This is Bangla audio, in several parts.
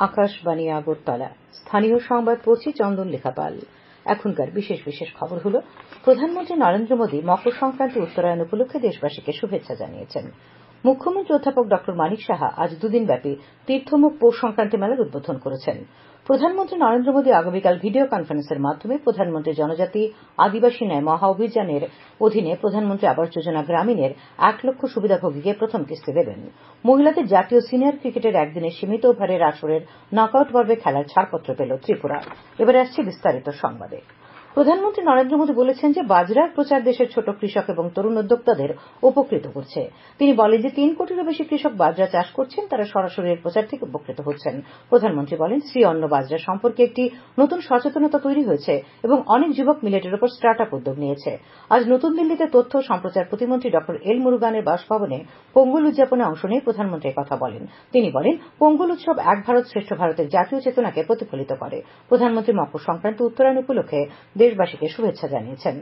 আকাশবাণী আগরতলা স্থানীয় সংবাদ পড়ছি চন্দন লেখাপাল। এখনকার বিশেষ বিশেষ খবর হল, প্রধানমন্ত্রী নরেন্দ্র মোদী মকর সংক্রান্তি উত্তরায়ণ উপলক্ষে দেশবাসীকে শুভেচ্ছা জানিয়েছেন। মুখ্যমন্ত্রী অধ্যাপক ড মানিক সাহা আজ দুদিনব্যাপী তীর্থমুখ পৌষ সংক্রান্তি মেলার উদ্বোধন করেছেন। প্রধানমন্ত্রী নরেন্দ্র মোদী আগামীকাল ভিডিও কনফারেন্সের মাধ্যমে প্রধানমন্ত্রী জনজাতি আদিবাসী ন্যায় মহা অভিযানের অধীনে প্রধানমন্ত্রী আবাস যোজনা গ্রামীণের ১ লক্ষ সুবিধাভোগীকে প্রথম কিস্তি দেবেন। মহিলাদের জাতীয় সিনিয়র ক্রিকেটের একদিনের সীমিত ওভারের আসরের নকআউট পর্বে খেলার ছাড়পত্র পেল ত্রিপুরা। এবারে আসছে বিস্তারিত সংবাদে। প্রধানমন্ত্রী নরেন্দ্র মোদী বলেছেন যে বাজরার প্রচার দেশের ছোট কৃষক এবং তরুণ উদ্যোক্তাদের উপকৃত করছে। তিনি বলেন যে ৩ কোটিরও বেশি কৃষক বাজরা চাষ করছেন, তারা সরাসরি এর প্রচার থেকে উপকৃত হচ্ছেন। প্রধানমন্ত্রী বলেন, শ্রী অন্ন বাজরা সম্পর্কে একটি নতুন সচেতনতা তৈরি হয়েছে এবং অনেক যুবক মিলেটের উপর স্টার্ট আপ উদ্যোগ নিয়েছে। আজ নতুন দিল্লিতে তথ্য ও সম্প্রচার প্রতিমন্ত্রী ড এল মুরুগানের বাসভবনে পোঙ্গল উদযাপনে অংশ নিয়ে প্রধানমন্ত্রী কথা বলেন। তিনি বলেন, পোঙ্গল উৎসব এক ভারত শ্রেষ্ঠ ভারতের জাতীয় চেতনাকে প্রতিফলিত করে। প্রধানমন্ত্রী মকর সংক্রান্তি উত্তরায়ণ উপলক্ষে দেশবাসীকে শুভেচ্ছা জানিয়েছেন।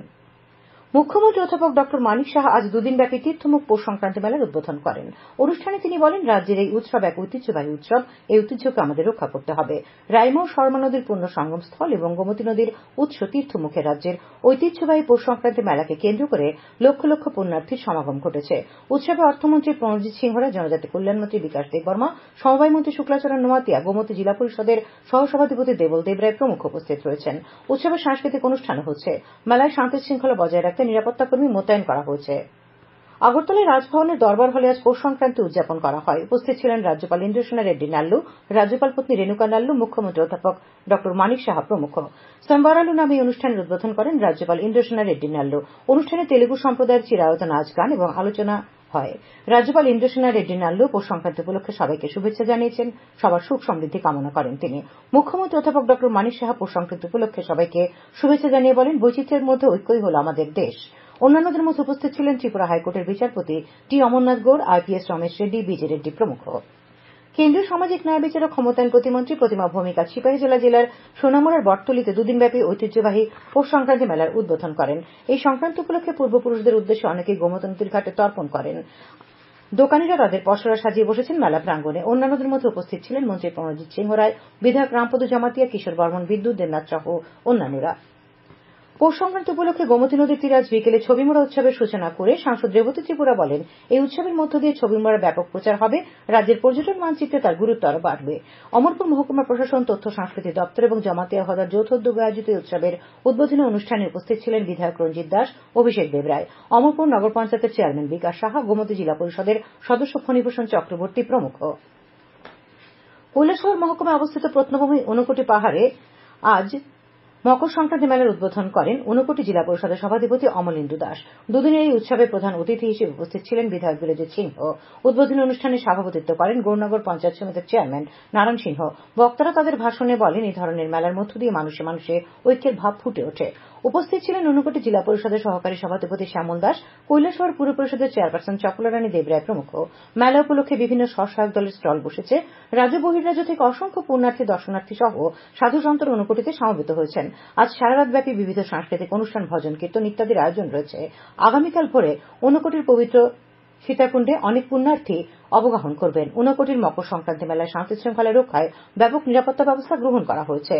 মুখ্যমন্ত্রী অধ্যাপক ড মানিক সাহা আজ দুদিনব্যাপী তীর্থমুখ পৌষ সংক্রান্তি মেলার উদ্বোধন করেন। অনুষ্ঠানে তিনি বলেন, রাজ্যের এই উৎসব এক ঐতিহ্যবাহী উৎসব। এই ঐতিহ্যকে আমাদের রক্ষা করতে হবে। রাইমা ও শর্মা নদীর পূর্ণ সঙ্গমস্থল এবং গোমতী নদীর উৎস তীর্থমুখে রাজ্যের ঐতিহ্যবাহী পৌষ সংক্রান্তি মেলাকে কেন্দ্র করে লক্ষ লক্ষ পুণ্যার্থীর সমাগম ঘটেছে। উৎসবে অর্থমন্ত্রী প্রণজিৎ সিংহ রায়, জনজাতি কল্যাণমন্ত্রী বিকাশ দেববর্মা, সমবায় মন্ত্রী শুক্লাচরণ নোয়াতিয়া, গোমতী জেলা পরিষদের সহসভাধিপতি দেবল দেবরায় প্রমুখ উপস্থিত রয়েছেন। উৎসবে সাংস্কৃতিক অনুষ্ঠানও হচ্ছে। মেলায় শান্তি শৃঙ্খলা বজায় রাখতে নিরাপত্তা কর্মী মোতায়েন করা হয়েছে। আগরতলায় রাজভবনের দরবার হলে আজ পৌষ সংক্রান্তি উদযাপন করা হয়। উপস্থিত ছিলেন রাজ্যপাল ইন্দ্রসেনা রেড্ডি নাল্লু, রাজ্যপাল পত্নী রেণুকা নাল্লু, মুখ্যমন্ত্রী অধ্যাপক ড মানিক সাহা প্রমুখ। সম্বারালু নামে এই অনুষ্ঠানের উদ্বোধন করেন রাজ্যপাল ইন্দ্রসেনা রেড্ডি নাল্লু। অনুষ্ঠানে তেলুগু সম্প্রদায়ের চিরায়ত নাচ গান এবং আলোচনা হয়। রাজ্যপাল ইন্দ্রসেনা রেড্ডি নাল্লু পৌষ সংক্রান্তি উপলক্ষে সবাইকে শুভেচ্ছা জানিয়েছেন, সবার সুখ সমৃদ্ধি কামনা করেন তিনি। মুখ্যমন্ত্রী অধ্যাপক ড মানিক সাহা পৌষ সংক্রান্তি উপলক্ষে সবাইকে শুভেচ্ছা জানিয়ে বলেন, বৈচিত্র্যের মধ্যে ঐক্যই হল আমাদের দেশ। অন্যান্যদের মধ্যে উপস্থিত ছিলেন ত্রিপুরা হাইকোর্টের বিচারপতি টি অমরনাথ গৌড়, আইপিএস রমেশ রেড্ডি, বিজে রেড্ডি প্রমুখ। কেন্দ্রীয় সামাজিক ন্যায় বিচার ও ক্ষমতায়ন প্রতিমন্ত্রী প্রতিমা ভৌমিক আজ সিপাহীজলা জেলার সোনামুড়ার বটতলীতে দুদিনব্যাপী ঐতিহ্যবাহী পৌষ সংক্রান্তি মেলার উদ্বোধন করেন। এই সংক্রান্তি উপলক্ষে পূর্বপুরুষদের উদ্দেশ্যে অনেকেই গোমতী নদীর ঘাটে তর্পণ করেন। দোকানিরা তাদের পসরা সাজিয়ে বসেছেন মেলা প্রাঙ্গণে। অন্যান্যদের মধ্যে উপস্থিত ছিলেন মন্ত্রী প্রণজিৎ সিংহ রায়, বিধায়ক রামপদ জমাতিয়া, কিশোর বর্মন, বিদ্যুৎ দেবনাথ সহ অন্যান্যরা। পৌষ সংক্রান্তি উপলক্ষে গোমতী নদীর তীরে আজ বিকেলে ছবিমুড়া উৎসবের সূচনা করে সাংসদ রেবতী ত্রিপুরা বলেন, এই উৎসবের মধ্য দিয়ে ছবিমুড়ার ব্যাপক প্রচার হবে, রাজ্যের পর্যটন মানচিত্রে তার গুরুত্ব আরো বাড়বে। অমরপুর মহকুমা প্রশাসন, তথ্য সংস্কৃতি দপ্তর এবং জমাতিয়া হ্রদার যৌথ উদ্যোগে আয়োজিত এই উৎসবের উদ্বোধনী অনুষ্ঠানে উপস্থিত ছিলেন বিধায়ক রঞ্জিত দাস, অভিষেক দেবরায়, অমরপুর নগর পঞ্চায়েতের চেয়ারম্যান বিকাশ সাহা, গোমতী জেলা পরিষদের সদস্য ফণীভূষণ চক্রবর্তী প্রমুখ। কৈলাসহর মহকুমায় অবস্থিত প্রত্নভূমি ঊনকোটি পাহাড়ে আজ মকর সংক্রান্তি মেলার উদ্বোধন করেন ঊনকোটি জেলা পরিষদের সভাধিপতি অমলেন্দু দাস। দুদিনের এই উৎসবে প্রধান অতিথি হিসেবে উপস্থিত ছিলেন বিধায়ক বিরজিৎ সিংহ। উদ্বোধনী অনুষ্ঠানে সভাপতিত্ব করেন গৌরনগর পঞ্চায়েত সমিতির চেয়ারম্যান নারায়ণ সিংহ। বক্তারা তাদের ভাষণে বলেন, এই ধরনের মেলার মধ্য দিয়ে মানুষে মানুষে ঐক্যের ভাব ফুটে ওঠে। উপস্থিত ছিলেন ঊনকোটি জেলা পরিষদের সহকারী সভাধিপতি শ্যামল দাস, কৈলাসহর পুর পরিষদের চেয়ারপারসন চকলারানী দেবরায় প্রমুখ। মেলা উপলক্ষে বিভিন্ন স্বসহায়ক দলের স্টল বসেছে। রাজ্য বহির্রাজ্য থেকে অসংখ্য পুণ্যার্থী, দর্শনার্থী সহ সাধু সন্তরা ঊনকোটিতে সমবেত হয়েছেন। আজ সারারাতব্যাপী বিবিধ সাংস্কৃতিক অনুষ্ঠান, ভজন কীর্তন ইত্যাদির আয়োজন রয়েছে। আগামীকাল ভোরে ঊনকোটির পবিত্র সীতাকুণ্ডে অনেক পুণ্যার্থী অবগাহন করবেন। ঊনকোটির মকর সংক্রান্তি মেলায় শান্তি শৃঙ্খলা রক্ষায় ব্যাপক নিরাপত্তা ব্যবস্থা গ্রহণ করা হয়েছে।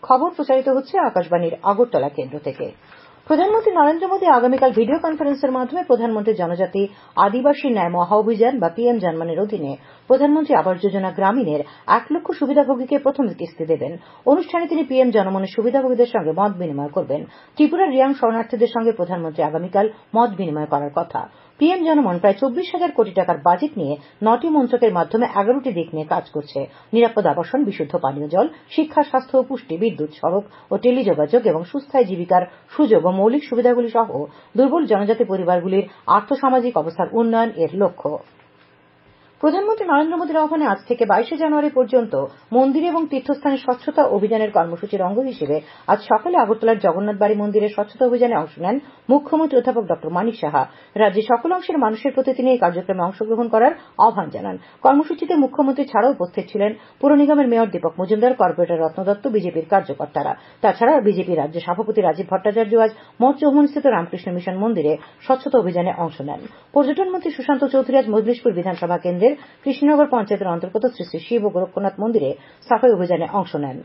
খবর প্রচারিত হচ্ছে আকাশবাণীর আগরতলা কেন্দ্র থেকে। প্রধানমন্ত্রী নরেন্দ্র মোদী আগামীকাল ভিডিও কনফারেন্সের মাধ্যমে প্রধানমন্ত্রী জনজাতি আদিবাসী ন্যায় মহা অভিযান বা পিএম জনমনের অধীনে প্রধানমন্ত্রী আবাস যোজনা গ্রামীণের ১ লক্ষ সুবিধাভোগীকে প্রথম কিস্তি দেবেন। অনুষ্ঠানে তিনি পিএম জনমনের সুবিধাভোগীদের সঙ্গে মত বিনিময় করবেন। ত্রিপুরার রিয়াং শরণার্থীদের সঙ্গে প্রধানমন্ত্রী আগামীকাল মত বিনিময় করার কথা। পিএম জনমন প্রায় ২৪,০০০ কোটি টাকার বাজেট নিয়ে ৯টি মন্ত্রকের মাধ্যমে ১১টি দিক নিয়ে কাজ করছে। নিরাপদ আবাসন, বিশুদ্ধ পানীয় জল, শিক্ষা, স্বাস্থ্য ও পুষ্টি, বিদ্যুৎ, সড়ক ও টেলিযোগাযোগ এবং সুস্থায়ী জীবিকার সুযোগ ও মৌলিক সুবিধাগুলি সহ দুর্বল জনজাতি পরিবারগুলির আর্থসামাজিক অবস্থার উন্নয়ন এর লক্ষ্য। প্রধানমন্ত্রী নরেন্দ্র মোদীর আহ্বানে আজ থেকে ২২শে জানুয়ারি পর্যন্ত মন্দির এবং তীর্থস্থানে স্বচ্ছতা অভিযানের কর্মসূচির অঙ্গ হিসেবে আজ সকালে আগরতলার জগন্নাথ বাড়ি মন্দিরের স্বচ্ছতা অভিযানে অংশ নেন মুখ্যমন্ত্রী অধ্যাপক ড মানিক সাহা। রাজ্যের সকল অংশের মানুষের প্রতি তিনি এই কার্যক্রমে অংশগ্রহণ করার আহ্বান জানান। কর্মসূচিতে মুখ্যমন্ত্রী ছাড়াও উপস্থিত ছিলেন পুর নিগমের মেয়র দীপক মজুমদার, কর্পোরেটর রত্ন দত্ত, বিজেপির কার্যকর্তারা। তাছাড়া বিজেপি রাজ্য সভাপতি রাজীব ভট্টাচার্য আজ মঠ চৌমুহনীস্থিত রামকৃষ্ণ মিশন মন্দিরে স্বচ্ছতা অভিযানে অংশ নেন। পর্যটন মন্ত্রী সুশান্ত চৌধুরী আজ মজলিশপুর বিধানসভা কেন্দ্রের শহরের কৃষ্ণনগর পঞ্চায়েতের অন্তর্গত শ্রী শ্রী শিব ও গোরক্ষনাথ মন্দিরে সাফাই অভিযানে অংশ নেন।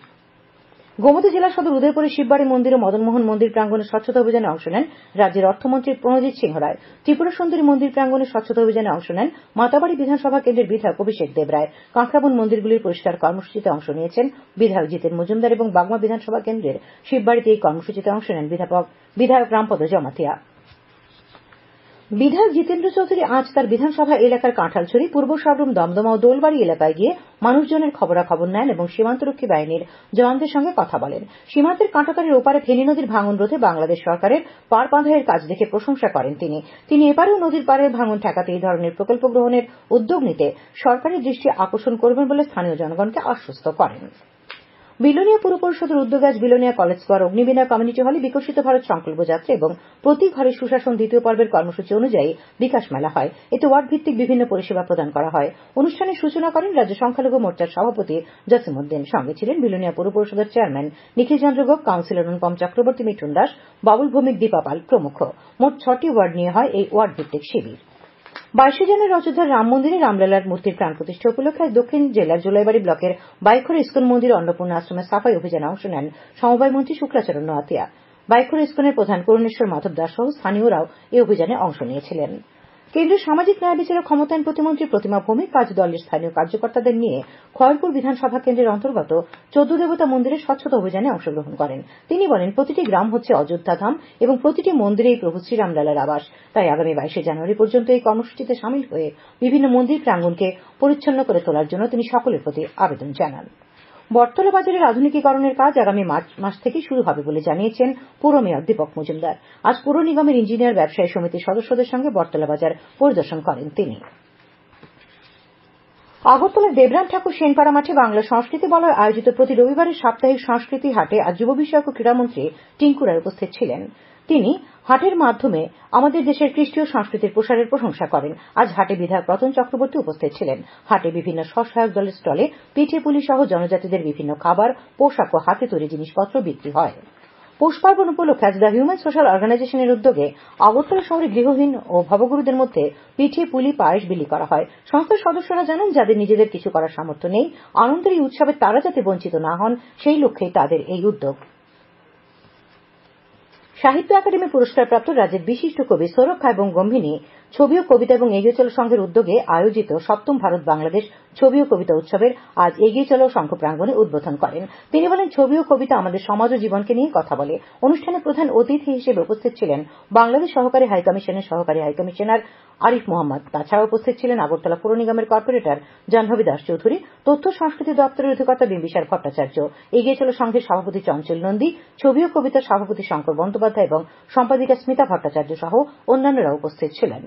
গোমতী জেলা সদর উদয়পুরে শিববাড়ি মন্দির ও মদনমোহন মন্দির প্রাঙ্গনে স্বচ্ছতা অভিযানে অংশ নেন রাজ্যের অর্থমন্ত্রী প্রণজিৎ সিংহ রায়। ত্রিপুরা সুন্দরী মন্দির প্রাঙ্গনে স্বচ্ছতা অভিযানে অংশ নেন মাতাবাড়ি বিধানসভা কেন্দ্রের বিধায়ক অভিষেক দেবরায়। কাঁকড়াবন মন্দিরগুলির পরিষ্কার কর্মসূচিতে অংশ নিয়েছেন বিধায়ক জিতেন মজুমদার এবং বাগমা বিধানসভা কেন্দ্রের শিববাড়িতে এই কর্মসূচিতে অংশ নেন বিধায়ক রামপদ জমাতিয়া। বিধায়ক জিতেন্দ্র চৌধুরী আজ তার বিধানসভা এলাকার কাঁঠালছড়ি, পূর্ব সাবরুম, দমদমা ও দোলবাড়ি এলাকায় গিয়ে মানুষজনের খবরাখবর নেন এবং সীমান্তরক্ষী বাহিনীর জওয়ানদের সঙ্গে কথা বলেন। সীমান্তের কাঁটাতারের ওপারে ফেনী নদীর ভাঙন রোধে বাংলাদেশ সরকারের পার বাঁধাইয়ের কাজ দেখে প্রশংসা করেন তিনি এবারেও নদীর পাড়ের ভাঙন ঠেকাতে এই ধরনের প্রকল্প গ্রহণের উদ্যোগ নিতে সরকারের দৃষ্টি আকর্ষণ করবেন বলে স্থানীয় জনগণকে আশ্বস্ত করেন। বিলোনিয়া পুর পরিষদের উদ্যোগে আজ Belonia college square Agnibina community হলে বিকশিত ভারত সংকল্প যাত্রা এবং প্রতি ঘরে সুশাসন দ্বিতীয় পর্বের কর্মসূচি অনুযায়ী বিকাশ মেলা হয়। এতে ওয়ার্ড ভিত্তিক বিভিন্ন পরিষেবা প্রদান করা হয়। অনুষ্ঠানের সূচনা করেন রাজ্য সংখ্যালঘু মোর্চার সভাপতি জসিমউদ্দিন। সঙ্গে ছিলেন বিলোনিয়া পুর পরিষদের চেয়ারম্যান নিখিল চন্দ্র গোপ, কাউন্সিলর অনুপম চক্রবর্তী, মিঠুন দাস, বাবুল ভৌমিক, দীপা পাল প্রমুখ। মোট 6টি ওয়ার্ড নিয়ে হয় এই ওয়ার্ড ভিত্তিক শিবির। 22 জানুয়ারি অযোধ্যার রাম মন্দিরে রামলালার মূর্তির প্রাণ প্রতিষ্ঠা উপলক্ষে আজ দক্ষিণ জেলার জোলাইবাড়ি ব্লকের বাইখোরা ইস্কন মন্দির অন্নপূর্ণা আশ্রমে সাফাই অভিযানে অংশ নেন সমবায় মন্ত্রী শুক্লাচরণ নোয়াতিয়া। বাইখোরা ইস্কনের প্রধান করুণেশ্বর মাধব দাস সহ স্থানীয়রাও এই অভিযানে অংশ নিয়েছিলেন। কেন্দ্রীয় সামাজিক ন্যায় বিচার ও ক্ষমতায়ন প্রতিমন্ত্রী প্রতিমা ভৌমিক আজ দলের স্থানীয় কার্যকর্তাদের নিয়ে খয়েরপুর বিধানসভা কেন্দ্রের অন্তর্গত 14 দেবতা মন্দিরে স্বচ্ছতা অভিযানে অংশগ্রহণ করেন। তিনি বলেন, প্রতিটি গ্রাম হচ্ছে অযোধ্যা ধাম এবং প্রতিটি মন্দিরেই প্রভু শ্রীরামলালার আবাস। তাই আগামী 22 জানুয়ারি পর্যন্ত এই কর্মসূচিতে সামিল হয়ে বিভিন্ন মন্দির প্রাঙ্গণকে পরিচ্ছন্ন করে তোলার জন্য তিনি সকলের প্রতি আবেদন জানান। বটতলা বাজারের আধুনিকীকরণের কাজ আগামী মার্চ মাস থেকে শুরু হবে বলে জানিয়েছেন পুর মেয়র দীপক মজুমদার। আজ পুর নিগমের ইঞ্জিনিয়ার ব্যবসায়ী সমিতির সদস্যদের সঙ্গে বটতলা বাজার পরিদর্শন করেন তিনি। আগরতলার দেবরাম ঠাকুর সেনপাড়া মাঠে বাংলা সংস্কৃতি বলয় আয়োজিত প্রতি রবিবারের সাপ্তাহিক সংস্কৃতি হাটে আজ যুব বিষয়ক ও ক্রীড়ামন্ত্রী টিঙ্কু রায় উপস্থিত ছিলেন। তিনি হাটের মাধ্যমে আমাদের দেশের কৃষ্টি ও সংস্কৃতির প্রসারের প্রশংসা করেন। আজ হাটে বিধায়ক রতন চক্রবর্তী উপস্থিত ছিলেন। হাটে বিভিন্ন স্বসহায়ক দলের স্টলে পিঠে পুলি সহ জনজাতিদের বিভিন্ন খাবার, পোশাক ও হাতে তৈরি জিনিসপত্র বিক্রি হয়। পৌষ পার্বণ উপলক্ষে আজ দ্য হিউম্যান সোশ্যাল অর্গানাইজেশনের উদ্যোগে আগরতলা শহরে গৃহহীন ও ভবগুরুদের মধ্যে পিঠে, পুলি, পায়েস বিলি করা হয়। সংস্থার সদস্যরা জানান, যাদের নিজেদের কিছু করার সামর্থ্য নেই, আনন্দের এই উৎসবে তারা যাতে বঞ্চিত না হন সেই লক্ষ্যেই তাদের এই উদ্যোগ। সাহিত্য একাডেমি পুরস্কারপ্রাপ্ত রাজ্যের বিশিষ্ট কবি সৌরভ এবং গম্ভিনী ছবি ও কবিতা এবং এগিয়ে চলো সংঘের উদ্যোগে আয়োজিত 7ম ভারত বাংলাদেশ ছবি ও কবিতা উৎসবের আজ এগিয়ে চলো সংঘ প্রাঙ্গণে উদ্বোধন করেন। তিনি বলেন, ছবি ও কবিতা আমাদের সমাজ ও জীবনকে নিয়ে কথা বলে। অনুষ্ঠানে প্রধান অতিথি হিসেবে উপস্থিত ছিলেন বাংলাদেশ সহকারী হাইকমিশনের সহকারী হাইকমিশনার আরিফ মোহাম্মদ। তাছাড়া উপস্থিত ছিলেন আগরতলা পুর নিগমের কর্পোরেটর জাহ্নবী দাস চৌধুরী, তথ্য সংস্কৃতি দপ্তরের অধিকর্তা বিম্বিসার ভট্টাচার্য, এগিয়ে চলো সংঘের সভাপতি চঞ্চল নন্দী, ছবি ও কবিতার সভাপতি শঙ্কর বন্দ্যোপাধ্যায় এবং সম্পাদিকা স্মিতা ভট্টাচার্য সহ অন্যান্যরা উপস্থিত ছিলেন।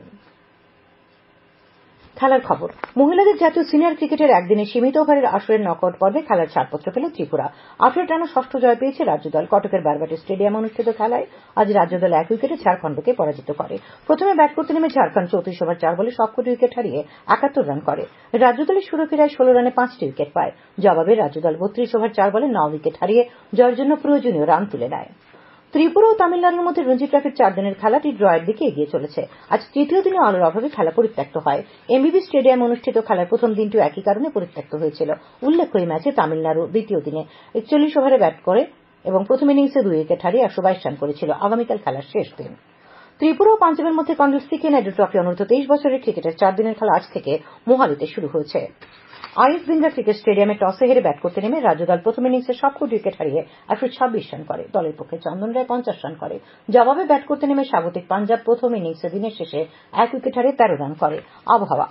খেলার খবর। মহিলাদের জাতীয় সিনিয়র ক্রিকেটের একদিনের সীমিত ওভারের আসরের নকআউট পর্বে খেলার ছাড়পত্র পেল ত্রিপুরা। 8 টানা 6ষ্ঠ জয় পেয়েছে রাজ্যদল। কটকের বারবাটি স্টেডিয়ামে অনুষ্ঠিত খেলায় আজ রাজ্যদল 1 উইকেটে ঝাড়খণ্ডকে পরাজিত করে। প্রথমে ব্যাট করতে নেমে ঝাড়খণ্ড 34 ওভার 4 বলে সবকটি উইকেট হারিয়ে 71 রান করে। রাজ্যদলের সুরভি রায় 16 রানে 5টি উইকেট পায়। জবাবে রাজ্যদল 32 ওভার 4 বলে 9 উইকেট হারিয়ে জয়ের জন্য প্রয়োজনীয় রান তুলে নেয়। ত্রিপুরা ও তামিলনাড়ুর মধ্যে রঞ্জি ট্রফির 4 দিনের খেলাটি ড্রয়ের দিকে এগিয়ে চলেছে। আজ তৃতীয় দিনে আলোর অভাবে খেলা পরিত্যক্ত হয়। এমবিবি স্টেডিয়ামে অনুষ্ঠিত খেলার প্রথম দিনটিও একই কারণে পরিত্যক্ত হয়েছিল। উল্লেখ্য, এই ম্যাচে তামিলনাড়ু দ্বিতীয় দিনে 41 ওভারে ব্যাট করে এবং প্রথম ইনিংসে 2 উইকেট হারিয়ে 122 রান করেছিল। আগামীকাল খেলার শেষ দিন। ত্রিপুরা ও পাঞ্জাবের মধ্যে কর্নেল সিকে নাইডু ট্রফি অনূর্ধ্ব 23 বছরের ক্রিকেটের 4 দিনের খেলা আজ থেকে মোহালিতে শুরু হয়েছে। আইএস বিন্দ্রা ক্রিকেট স্টেডিয়ামে টসে হেরে ব্যাট করতে নেমে রাজ্যদল প্রথম ইনিংসে সবকটি উইকেট হারিয়ে 126 রান করে। দলের পক্ষে চন্দন রায় 50 রান করে। জবাবে ব্যাট করতে নেমে স্বাগতিক পাঞ্জাব প্রথম ইনিংসে দিনের শেষে 1 উইকেট হারিয়ে 13 রান করে। আবহাওয়া।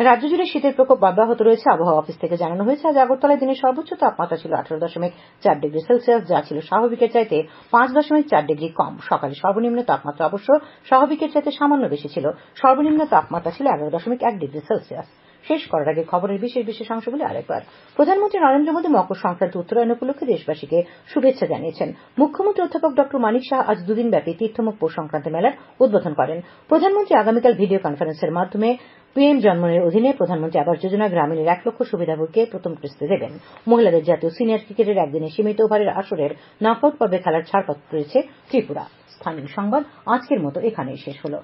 রাজ্য জুড়ে শীতের প্রকোপ অব্যাহত রয়েছে। আবহাওয়া অফিস থেকে জানানো হয়েছে, আজ আগরতলায় দিনের সর্বোচ্চ তাপমাত্রা ছিল 18.4 ডিগ্রি সেলসিয়াস, যা ছিল স্বাভাবিকের চাইতে 5.4 ডিগ্রি কম। সকালে সর্বনিম্ন তাপমাত্রা অবশ্য স্বাভাবিকের চাইতে সামান্য বেশি ছিল। সর্বনিম্ন তাপমাত্রা ছিল 11.1 ডিগ্রি সেলসিয়াস। শেষ করার আগে খবরের বিশেষ অংশগুলি আরেকবার। প্রধানমন্ত্রী নরেন্দ্র মোদী মকর সংক্রান্তি উত্তরায়ণ উপলক্ষে দেশবাসীকে শুভেচ্ছা জানিয়েছেন। মুখ্যমন্ত্রী অধ্যাপক ড মানিক সাহা আজ দুদিনব্যাপী তীর্থমুখ পৌষ সংক্রান্তি মেলার উদ্বোধন করেন। প্রধানমন্ত্রী আগামীকাল ভিডিও কনফারেন্সের মাধ্যমে পিএম জন্মনের অধীনে প্রধানমন্ত্রী আবাস যোজনা গ্রামীণের 1 লক্ষ সুবিধাভোগীকে প্রথম কিস্তি দেবেন। মহিলাদের জাতীয় সিনিয়র ক্রিকেটের একদিনের সীমিত ওভারের আসরের নকআউট পর্বে খেলার ছাড়পত্র পেয়েছে ত্রিপুরা। স্থানীয় সংবাদ আজকের মতো এখানেই শেষ হলো।